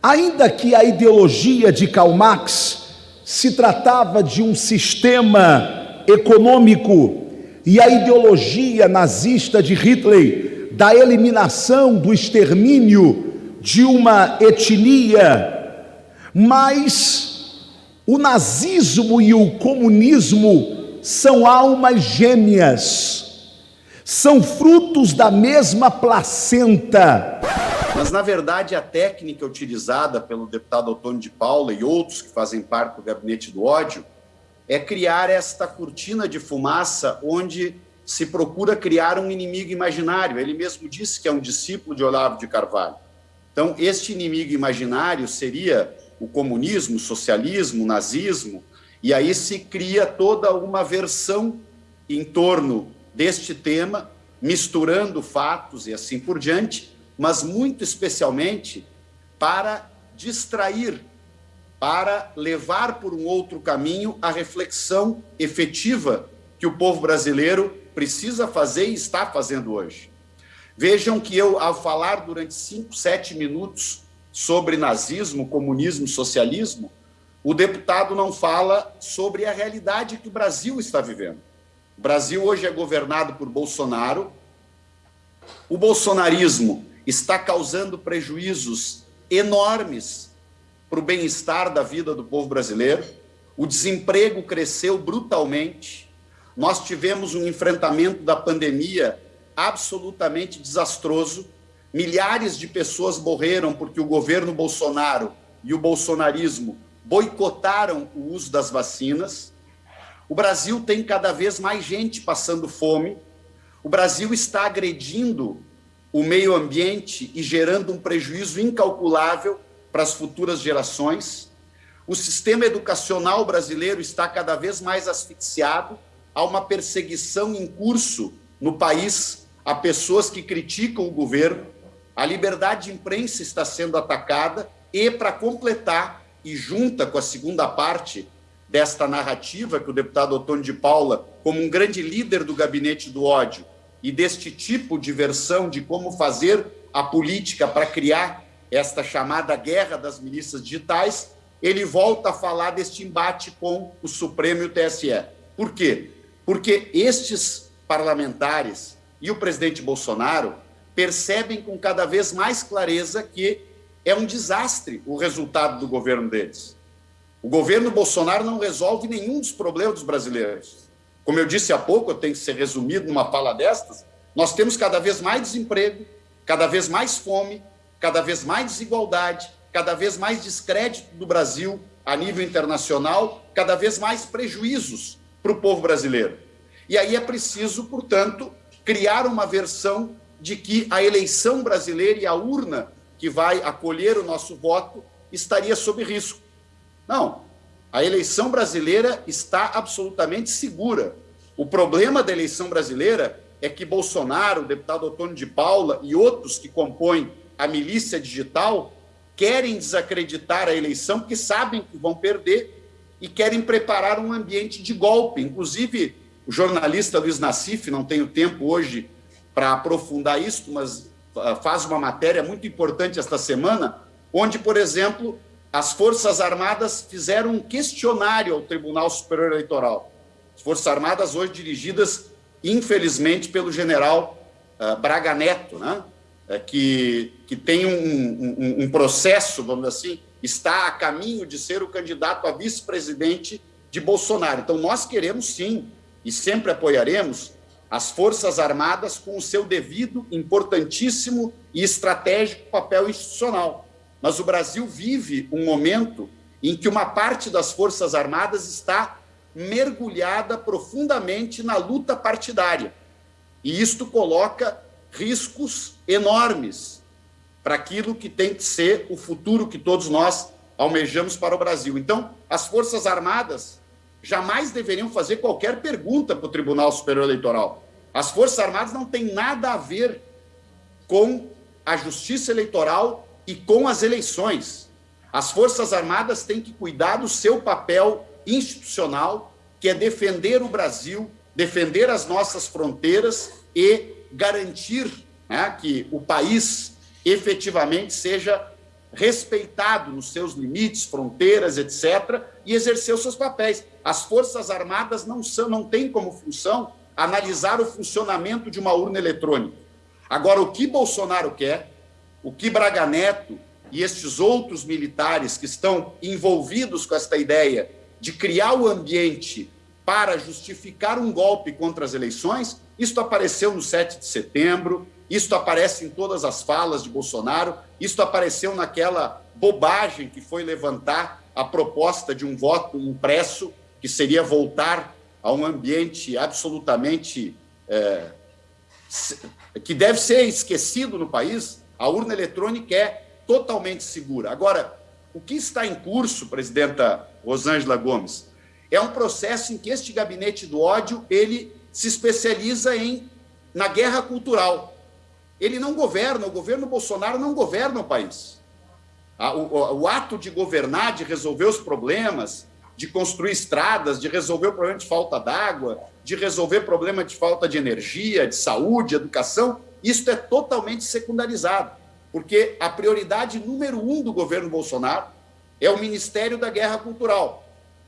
Ainda que a ideologia de Karl Marx se tratava de um sistema econômico e a ideologia nazista de Hitler da eliminação, do extermínio de uma etnia, mas o nazismo e o comunismo são almas gêmeas, são frutos da mesma placenta. Mas, na verdade, a técnica utilizada pelo deputado Ottoni de Paula e outros que fazem parte do gabinete do ódio é criar esta cortina de fumaça onde se procura criar um inimigo imaginário. Ele mesmo disse que é um discípulo de Olavo de Carvalho. Então, este inimigo imaginário seria o comunismo, o socialismo, o nazismo, e aí se cria toda uma versão em torno deste tema, misturando fatos e assim por diante, mas muito especialmente para distrair, para levar por um outro caminho a reflexão efetiva que o povo brasileiro precisa fazer e está fazendo hoje. Vejam que eu, ao falar durante 5, 7 minutos sobre nazismo, comunismo, socialismo, o deputado não fala sobre a realidade que o Brasil está vivendo. O Brasil hoje é governado por Bolsonaro. O bolsonarismo está causando prejuízos enormes para o bem-estar da vida do povo brasileiro. O desemprego cresceu brutalmente. Nós tivemos um enfrentamento da pandemia absolutamente desastroso. Milhares de pessoas morreram porque o governo Bolsonaro e o bolsonarismo boicotaram o uso das vacinas. O Brasil tem cada vez mais gente passando fome. O Brasil está agredindo o meio ambiente e gerando um prejuízo incalculável para as futuras gerações. O sistema educacional brasileiro está cada vez mais asfixiado. Há uma perseguição em curso no país a pessoas que criticam o governo. A liberdade de imprensa está sendo atacada e, para completar, e junta com a segunda parte desta narrativa que o deputado Ottoni de Paula, como um grande líder do gabinete do ódio, e deste tipo de versão de como fazer a política para criar esta chamada guerra das milícias digitais, ele volta a falar deste embate com o Supremo e o TSE. Por quê? Porque estes parlamentares e o presidente Bolsonaro percebem com cada vez mais clareza que é um desastre o resultado do governo deles. O governo Bolsonaro não resolve nenhum dos problemas dos brasileiros. Como eu disse há pouco, eu tenho que ser resumido numa fala destas, nós temos cada vez mais desemprego, cada vez mais fome, cada vez mais desigualdade, cada vez mais descrédito do Brasil a nível internacional, cada vez mais prejuízos para o povo brasileiro. E aí é preciso, portanto, criar uma versão de que a eleição brasileira e a urna que vai acolher o nosso voto estaria sob risco. Não, a eleição brasileira está absolutamente segura. O problema da eleição brasileira é que Bolsonaro, o deputado Ottoni de Paula e outros que compõem a milícia digital querem desacreditar a eleição porque sabem que vão perder e querem preparar um ambiente de golpe. Inclusive, o jornalista Luiz Nassif, não tenho tempo hoje para aprofundar isso, mas faz uma matéria muito importante esta semana, onde, por exemplo, as Forças Armadas fizeram um questionário ao Tribunal Superior Eleitoral. As Forças Armadas hoje dirigidas, infelizmente, pelo general Braga Neto, né? Que tem um processo, vamos dizer assim, está a caminho de ser o candidato a vice-presidente de Bolsonaro. Então, nós queremos, sim, e sempre apoiaremos as Forças Armadas com o seu devido, importantíssimo e estratégico papel institucional. Mas o Brasil vive um momento em que uma parte das Forças Armadas está mergulhada profundamente na luta partidária. E isto coloca riscos enormes para aquilo que tem que ser o futuro que todos nós almejamos para o Brasil. Então, as Forças Armadas jamais deveriam fazer qualquer pergunta para o Tribunal Superior Eleitoral. As Forças Armadas não têm nada a ver com a justiça eleitoral e com as eleições. As Forças Armadas têm que cuidar do seu papel institucional, que é defender o Brasil, defender as nossas fronteiras e garantir, né, que o país efetivamente seja respeitado nos seus limites, fronteiras, etc., e exercer os seus papéis. As Forças Armadas não têm como função analisar o funcionamento de uma urna eletrônica. Agora, o que Bolsonaro quer, o que Braga Neto e estes outros militares que estão envolvidos com esta ideia de criar o ambiente para justificar um golpe contra as eleições, isto apareceu no 7 de setembro, isto aparece em todas as falas de Bolsonaro, isto apareceu naquela bobagem que foi levantar a proposta de um voto impresso, que seria voltar a um ambiente absolutamente que deve ser esquecido no país. A urna eletrônica é totalmente segura. Agora, o que está em curso, presidenta Rosângela Gomes, é um processo em que este gabinete do ódio ele se especializa na guerra cultural. Ele não governa, o governo Bolsonaro não governa o país. O ato de governar, de resolver os problemas, de construir estradas, de resolver o problema de falta d'água, de resolver o problema de falta de energia, de saúde, educação, isso é totalmente secundarizado, porque a prioridade número 1 do governo Bolsonaro é o Ministério da Guerra Cultural,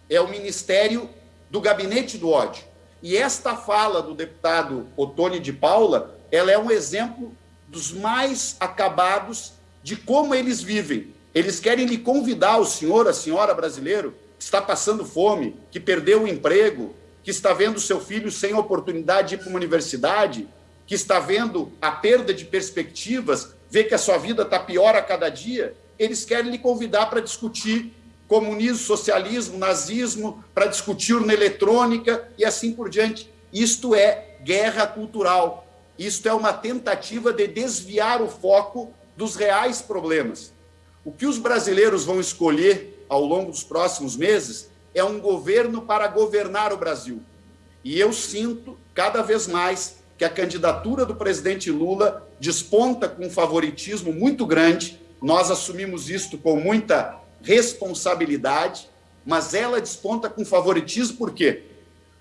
é o Ministério do Gabinete do Ódio. E esta fala do deputado Ottoni de Paula, ela é um exemplo dos mais acabados de como eles vivem. Eles querem lhe convidar, o senhor, a senhora brasileiro, que está passando fome, que perdeu o emprego, que está vendo seu filho sem oportunidade de ir para uma universidade, que está vendo a perda de perspectivas, vê que a sua vida está pior a cada dia, eles querem lhe convidar para discutir comunismo, socialismo, nazismo, para discutir urna eletrônica e assim por diante. Isto é guerra cultural. Isto é uma tentativa de desviar o foco dos reais problemas. O que os brasileiros vão escolher ao longo dos próximos meses é um governo para governar o Brasil. E eu sinto cada vez mais que a candidatura do presidente Lula desponta com um favoritismo muito grande. Nós assumimos isto com muita responsabilidade, mas ela desponta com favoritismo por quê?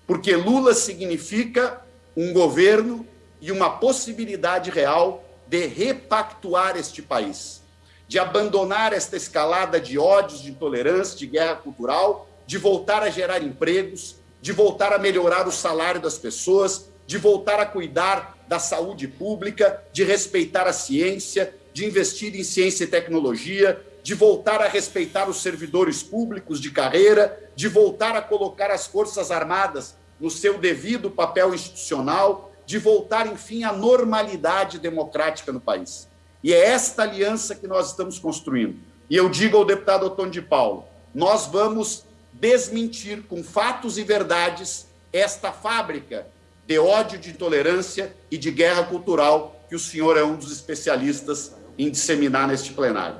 Porque Lula significa um governo e uma possibilidade real de repactuar este país, de abandonar esta escalada de ódios, de intolerância, de guerra cultural, de voltar a gerar empregos, de voltar a melhorar o salário das pessoas, de voltar a cuidar da saúde pública, de respeitar a ciência, de investir em ciência e tecnologia, de voltar a respeitar os servidores públicos de carreira, de voltar a colocar as Forças Armadas no seu devido papel institucional, de voltar, enfim, à normalidade democrática no país. E é esta aliança que nós estamos construindo. E eu digo ao deputado Ottoni de Paula, nós vamos desmentir com fatos e verdades esta fábrica de ódio, de intolerância e de guerra cultural que o senhor é um dos especialistas em disseminar neste plenário.